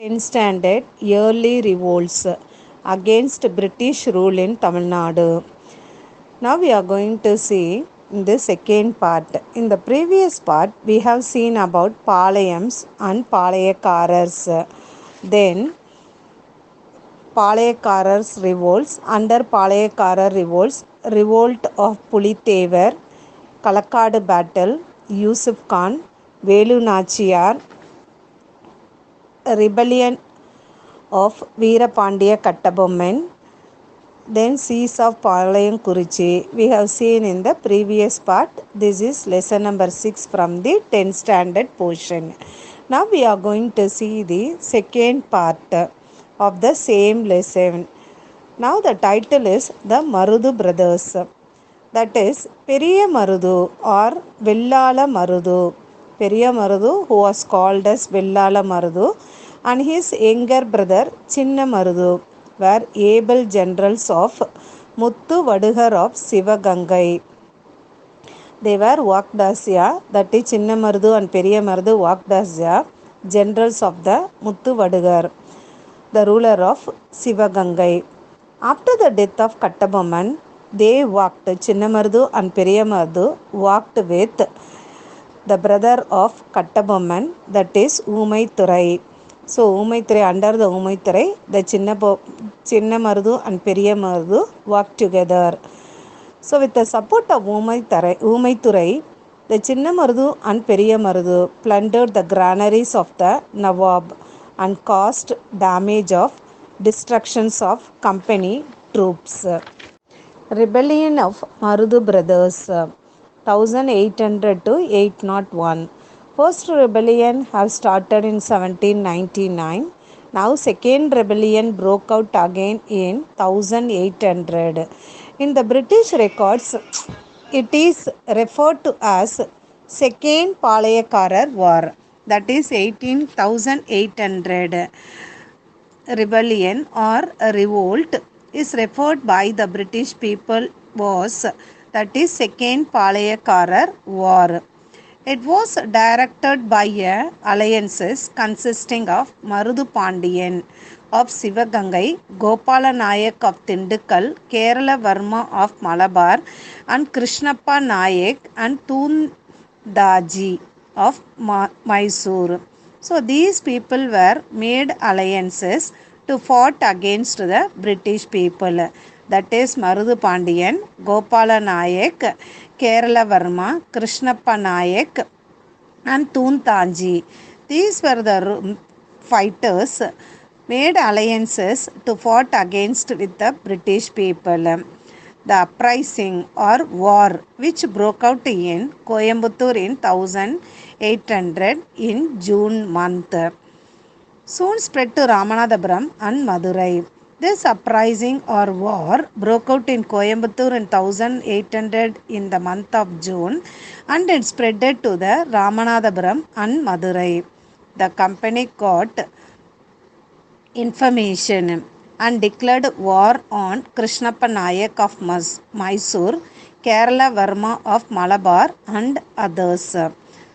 10th standard yearly revolts against British rule in Tamil Nadu. Now we are going to see in the second part. In the previous part, we have seen about Palayams and Palayakarars. Then Palayakarars revolts. Under Palayakarar revolts, revolt of Pulithevar, Kalakadu battle, Yusuf Khan, Velu Nachiyar, rebellion of Veerapandiya Kattabomman, then siege of Palayam Kurichi. We have seen in the previous part. This is lesson number 6 from the 10th standard portion. Now we are going to see the second part of the same lesson. Now the title is the Marudu brothers. That is Periya Marudu or Villala Marudu. Periya Marudu, who was called as Villala Marudu, and his younger brother Chinnamalai were able generals of Muthu Vadugar of Sivagangai. They were Vakdasya, that is Chinnamalai and Periya Marudu Vakdasya, generals of the Muthu Vadugar, the ruler of Sivagangai. After the death of Kattabomman, they walked, Chinnamalai and Periya Marudu walked with the brother of Kattabomman, that is Umaithurai. So Umaithurai, under the Umaithurai, the Chinnamalai and Periya Marudu worked together. So with the support of Umaithurai, the Chinnamalai and Periya Marudu plundered the granaries of the Nawab and caused damage of destructions of company troops. Rebellion of Marudu brothers, 1800 to 801. First rebellion have started in 1799. Now second rebellion broke out again in 1800. In the British records, it is referred to as Second Palayakarar War, that is 1800. Rebellion or a revolt is referred by the British people was, that is Second Palayakarar War. It was directed by a alliances consisting of Marudu Pandiyan of Sivagangai, Gopala Nayak of Tindikkal, Kerala Varma of Malabar, and Krishnappa Nayak and Tundaji of Mysore. So these people were made alliances to fight against the British people. That is Marudu Pandiyan, Gopala Nayak, Kerala Varma, Krishnappa Nayak and Tundaji. These were the fighters made alliances to fight against with the British people. The uprising or war which broke out in Coimbatore in 1800 in June month soon spread to Ramanathapuram and Madurai. This uprising or war broke out in Coimbatore in 1800 in the month of June and it spread to the Ramanathapuram and Madurai. The company got information and declared war on Krishnappa Nayak of Mysore, Kerala Varma of Malabar and others.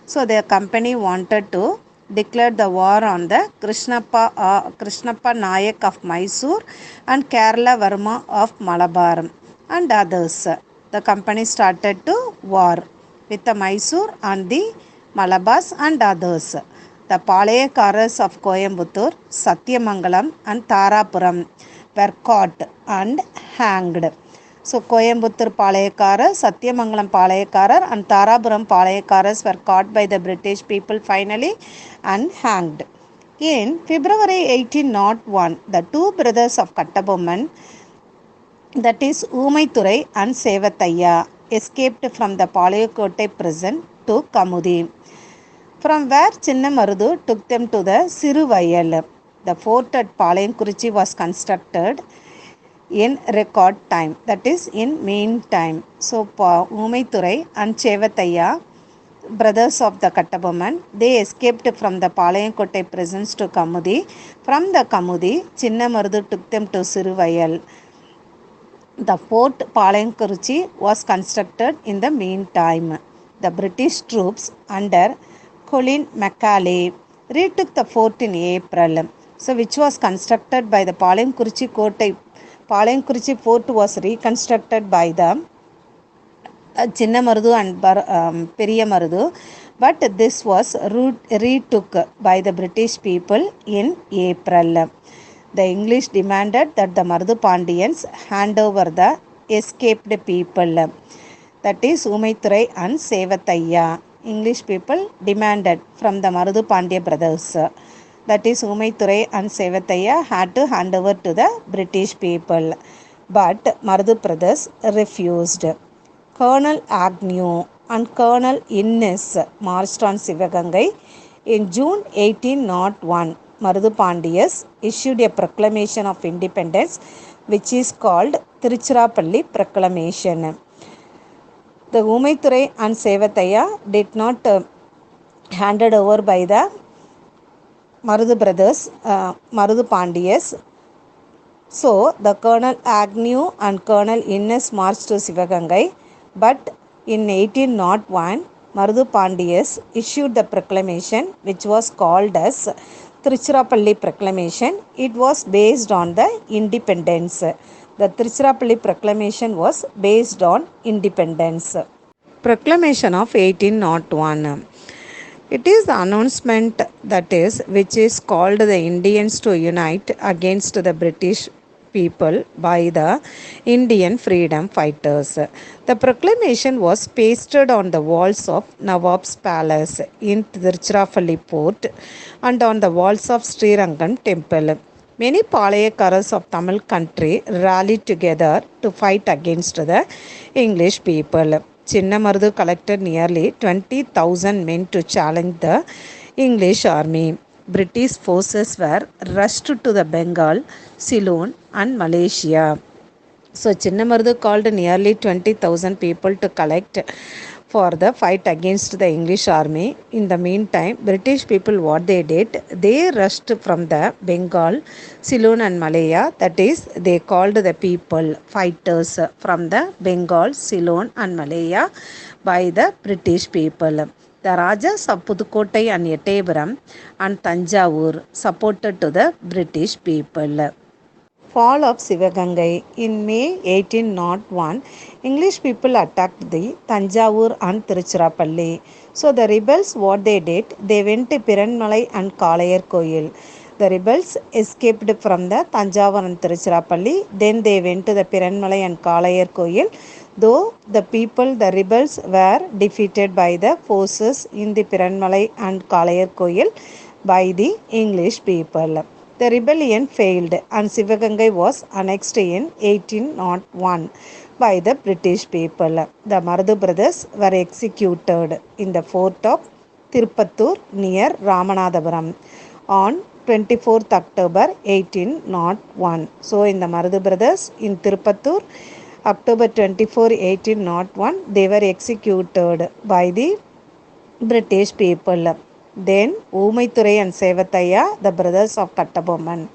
So the company wanted to declare the war on the Krishnappa Nayak of Mysore and Kerala Varma of Malabar and others. The company started to war with the Mysore and the Malabars and others. The Palayakarars of Coimbatore, Satyamangalam and Tarapuram were caught and hanged. So Coimbatore Palayakarar, Satyamangalam Palayakarar and Tarapuram Palayakaras were caught by the British people finally and hanged. In February 1801, the two brothers of Kattabomman, that is Umaithurai and Sevathaiya, escaped from the Palayakotai prison to Kamudi, from where Chinnamalai took them to the Siruvayal. The fort at Palayam was constructed in record time, that is in mean time. So Umaithurai and Sevathaiya, brothers of the Kattabomman, they escaped from the Palayamkottai prisons to Kamudi. From the Kamudi, Chinnamalai took them to Siruvayal. The fort Palayamkurichi was constructed in the meantime. The British troops under Colin Macaulay retook the fort in April. So which was constructed by the Palayamkurichi Kotai. Palayamkurichi fort was reconstructed by the Chinnamalai and Periyamaradu, but this was retook by the British people in April. The English demanded that the Mardu Pandians hand over the escaped people, that is Umaithurai and Sevathaiya. English people demanded from the Mardu Pandya brothers, that is Umaithurai and Sevathaiya, had to hand over to the British people, but Mardu brothers refused. Colonel Agnew and Colonel Innes marched on Sivagangai. In June 1801, Mardu Pandiyas issued a proclamation of independence which is called Tiruchirappalli Proclamation. The Umaithurai and Sevathaiya did not handed over by the Mardu brothers, Mardu Pandiyas. So, the Colonel Agnew and Colonel Innes marched to Sivagangai, but in 1801, Mardu Pandiyas issued the proclamation which was called as Tiruchirappalli Proclamation. It was based on the independence. The Tiruchirappalli Proclamation was based on independence. Proclamation of 1801. It is the announcement that is which is called the Indians to unite against the British people by the Indian freedom fighters. The proclamation was pasted on the walls of Nawab's palace in Tiruchirappalli port and on the walls of Srirangam temple. Many Palayakaras of Tamil country rallied together to fight against the English people. Chinnamalai collected nearly 20,000 men to challenge the English army. British forces were rushed to the Bengal, Ceylon and Malaysia. So Chinnamalai called nearly 20,000 people to collect for the fight against the English army. In the meantime, British people, what they did, they rushed from the Bengal, Ceylon and Malaya. That is, they called the people fighters from the Bengal, Ceylon and Malaya by the British people. The Rajas of Pudukkottai and Ettayapuram and Tanjavur supported to the British people. Fall of Sivagangai. In May 1801, English people attacked the Tanjavur and Tiruchirappalli. So the rebels, what they did, they went to Piranmalai and Kalayar Koil. The rebels escaped from the Tanjavur and Tiruchirappalli. Then they went to the Piranmalai and Kalayar Koil. Though the people, the rebels, were defeated by the forces in the Piranmalai and Kalayar Koil by the English people. The rebellion failed and Sivagangai was annexed in 1801 by the British people. The Mardu brothers were executed in the fort of Tirupattur near Ramanathapuram on 24th October 1801. So in the Mardu brothers in Tirupattur, October 24, 1801, they were executed by the British people. Then Umaithurai and Sevathaiya, the brothers of Kattabomman,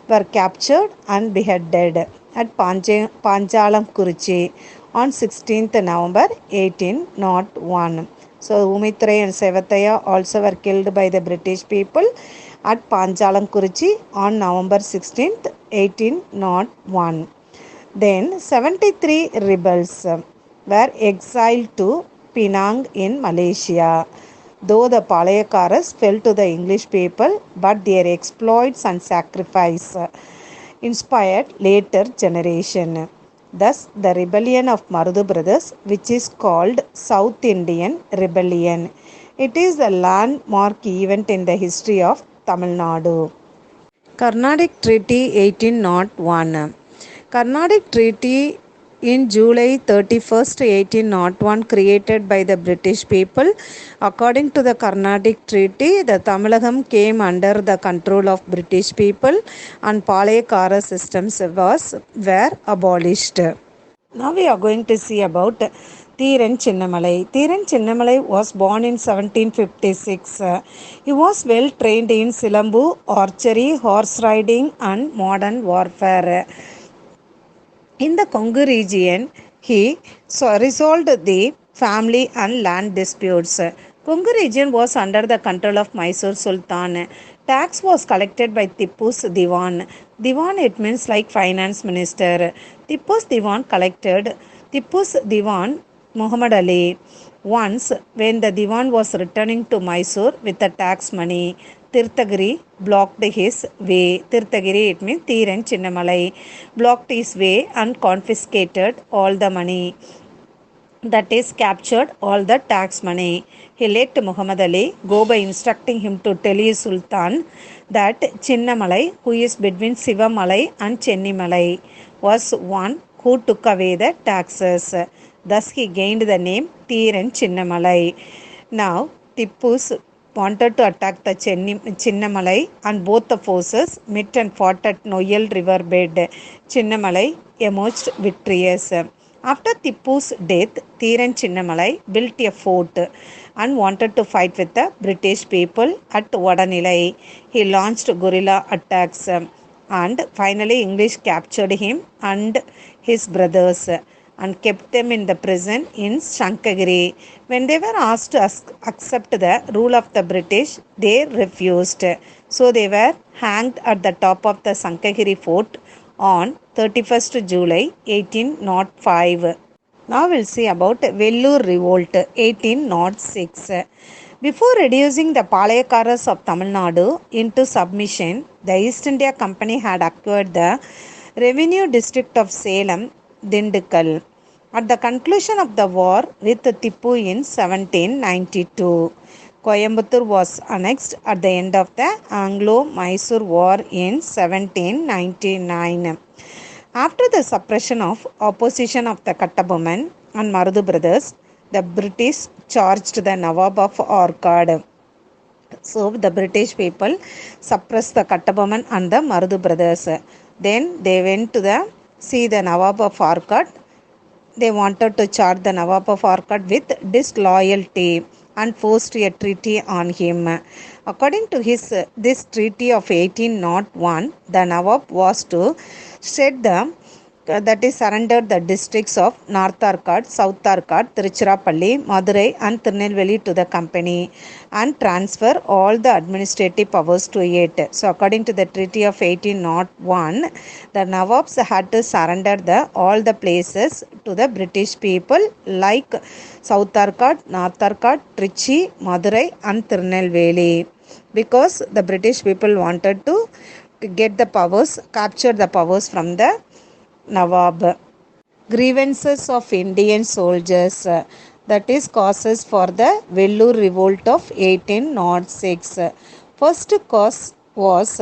were captured and beheaded at Panjalamkurichi on 16th November 1801. So Umaithurai and Sevathaiya also were killed by the British people at Panjalamkurichi on November 16th, 1801. Then 73 rebels were exiled to Penang in Malaysia. Though the Palayakaras fell to the English people, but their exploits and sacrifice inspired later generation. Thus, the rebellion of Mardu brothers, which is called South Indian Rebellion, it is a landmark event in the history of Tamil Nadu. Carnatic Treaty 1801. Carnatic Treaty in July 31st, 1801, created by the British people. According to the Carnatic Treaty, the Tamilagam came under the control of British people and Palayakara systems were abolished. Now we are going to see about Theeran Chinnamalai. Theeran Chinnamalai was born in 1756. He was well trained in Silambu, archery, horse riding and modern warfare. In the Kongu region, he resolved the family and land disputes. Kongu region was under the control of Mysore Sultan. Tax was collected by Tipu's Diwan. Diwan, it means like finance minister. Tipu's Diwan collected. Tipu's Diwan, Muhammad Ali. Once, when the Diwan was returning to Mysore with the tax money, Tirthagiri blocked his way. Tirthagiri, it means Tir and Chinnamalai, blocked his way and confiscated all the money, that is captured all the tax money. He let Muhammad Ali go by instructing him to tell his Sultan that Chinnamalai, who is between Sivamalai and Chennimalai, was one who took away the taxes. Thus he gained the name Tir and Chinnamalai. Now Tipu's wanted to attack the Chinnamalai, and both the forces met and fought at Noyal river bed. Chinnamalai emerged victorious. After Tipu's death, Thiran Chinnamalai built a fort and wanted to fight with the British people at Vadanilai. He launched guerrilla attacks, and finally English captured him and his brothers and kept them in the prison in Shankagiri. When they were asked to accept the rule of the British, they refused. So they were hanged at the top of the Shankagiri fort on 31st July 1805. Now we'll see about Vellore Revolt 1806. Before reducing the Palayakaras of Tamil Nadu into submission, the East India Company had acquired the revenue district of Salem, Dindigul, at the conclusion of the war with Tipu in 1792. Coimbatore was annexed at the end of the Anglo-Mysore War in 1799. After the suppression of opposition of the Kattabomman and Marudu brothers, the British charged the Nawab of Orchard. So the British people suppressed the Kattabomman and the Marudu brothers. Then they went to see the Nawab of Orchard. They wanted to charge the Nawab of Orchard with disloyalty and forced a treaty on him. According to this treaty of 1801, the Nawab was to shed surrender the districts of North Arcot, South Arcot, Tiruchirappalli, Madurai and Tirunelveli to the company and transfer all the administrative powers to it. So according to the treaty of 1801, the Nawabs had to surrender all the places to the British people like South Arcot, North Arcot, Trichy, Madurai and Tirunelveli, because the British people wanted to get the powers, capture the powers from the Nawab. Grievances of Indian soldiers, that is causes for the Vellore Revolt of 1806. First cause was,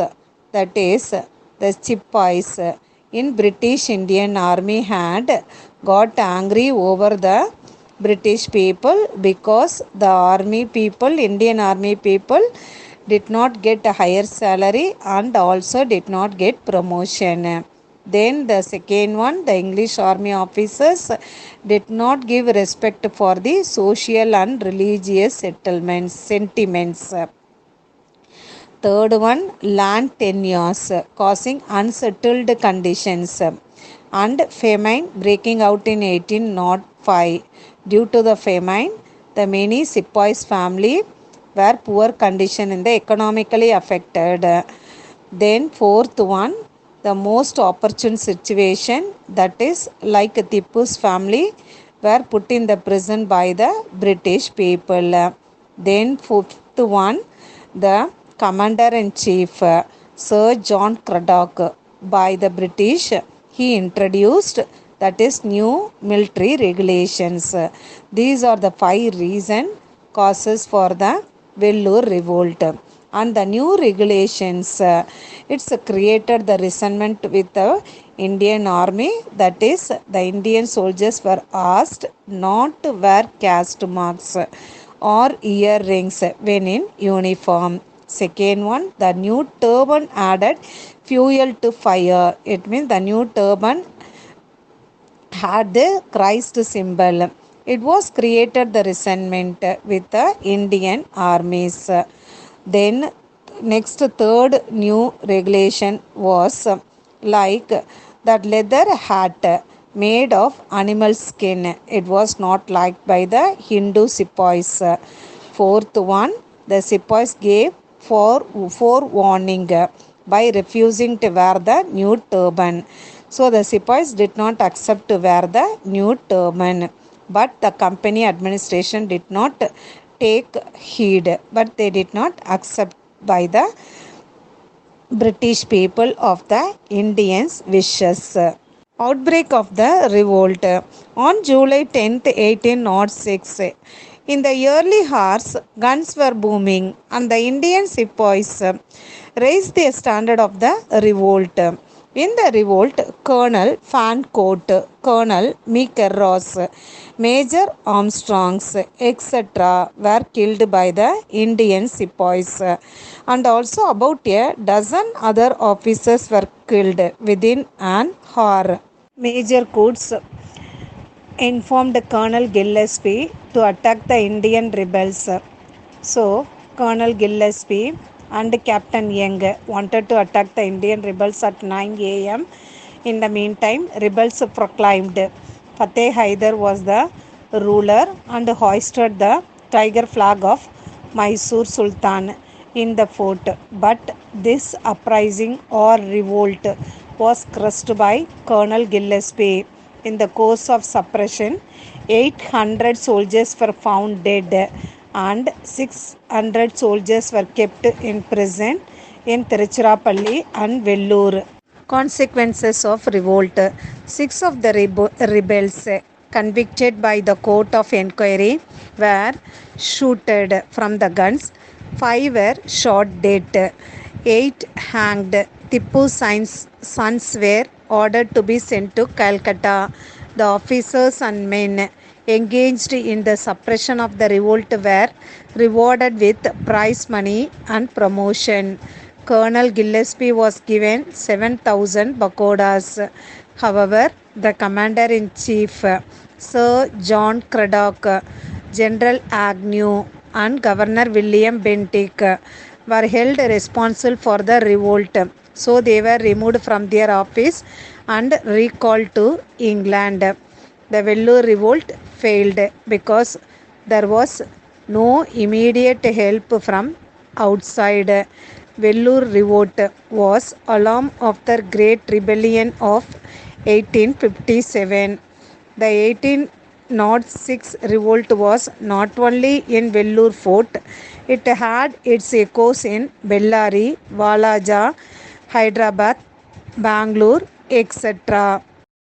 that is, the Chippies in British Indian Army had got angry over the British people because the army people, Indian army people, did not get a higher salary and also did not get promotion. Then the second one, the English army officers did not give respect for the social and religious sentiments. Third one, land tenures causing unsettled conditions and famine breaking out in 1805. Due to the famine, the many Sepoys family were poor condition in the economically affected. Then fourth one, the most opportune situation, that is like Tipu's family were put in the prison by the British people. Then fifth one, the commander-in-chief Sir John Cradock by the British, he introduced, that is, new military regulations. These are the 5 causes for the Vellore Revolt. And the new regulations, it's created the resentment with the Indian army, that is, the Indian soldiers were asked not to wear caste marks or earrings when in uniform. Second one, the new turban added fuel to fire. It means the new turban had the Christ symbol. It was created the resentment with the Indian armies. Then next third new regulation was like that leather hat made of animal skin. It was not liked by the Hindu Sepoys. Fourth one, the Sepoys gave forewarning by refusing to wear the new turban. So the sepoys did not accept to wear the new turban, but the company administration did not take heed, but they did not accept by the British people of the Indians' wishes. Outbreak of the revolt on July 10th, 1806. In the early hours, guns were booming and the Indian sepoys raised the standard of the revolt. In the revolt, Colonel Fancourt, Colonel Meeker-Ross, Major Armstrongs, etc. were killed by the Indian sepoys, and also about a dozen other officers were killed within an hour. Major Coates informed Colonel Gillespie to attack the Indian rebels. So, Colonel Gillespie and Captain Young wanted to attack the Indian rebels at 9 a.m. In the meantime, rebels proclaimed Fateh Hyder was the ruler and hoisted the tiger flag of Mysore Sultan in the fort. But this uprising or revolt was crushed by Colonel Gillespie. In the course of suppression, 800 soldiers were found dead and 600 soldiers were kept in prison in Tiruchirappalli and Vellore. Consequences of revolt. 6 of the rebels convicted by the court of inquiry were shooted from the guns. 5 were shot dead. 8 hanged. Tipu's sons were ordered to be sent to Calcutta. The officers and men engaged in the suppression of the revolt were rewarded with prize money and promotion. Colonel Gillespie was given 7,000 pagodas. However, the commander-in-chief, Sir John Cradock, General Agnew, and Governor William Bentinck were held responsible for the revolt. So they were removed from their office and recalled to England. The Vellore revolt failed because there was no immediate help from outside. Vellore revolt was alarm of the Great Rebellion of 1857. The 1806 revolt was not only in Vellore fort, it had its echoes in Bellary, Valaja, Hyderabad, Bangalore, etc.